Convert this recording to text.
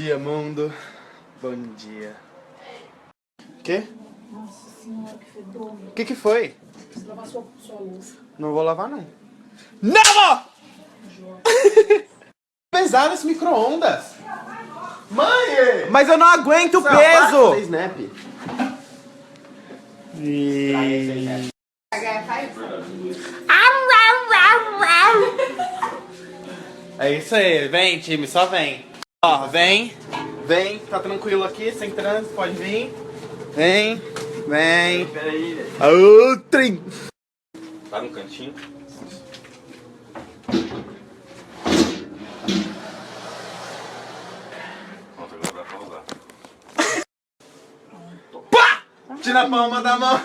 dia, mundo. Bom dia. Quê? Nossa senhora, que fedor. O que foi? Preciso lavar sua louça. Não vou lavar, não. Não! Pesado esse micro-ondas. Mãe! Mas eu não aguento o peso! Para snap. É isso aí, vem time, só vem. Ó, vem, tá tranquilo aqui, sem trânsito, pode vir. Vem. Peraí, velho. Aô, trem. Tá no cantinho. Pronto, agora dá pra usar. Pá! Tira a palma da mão.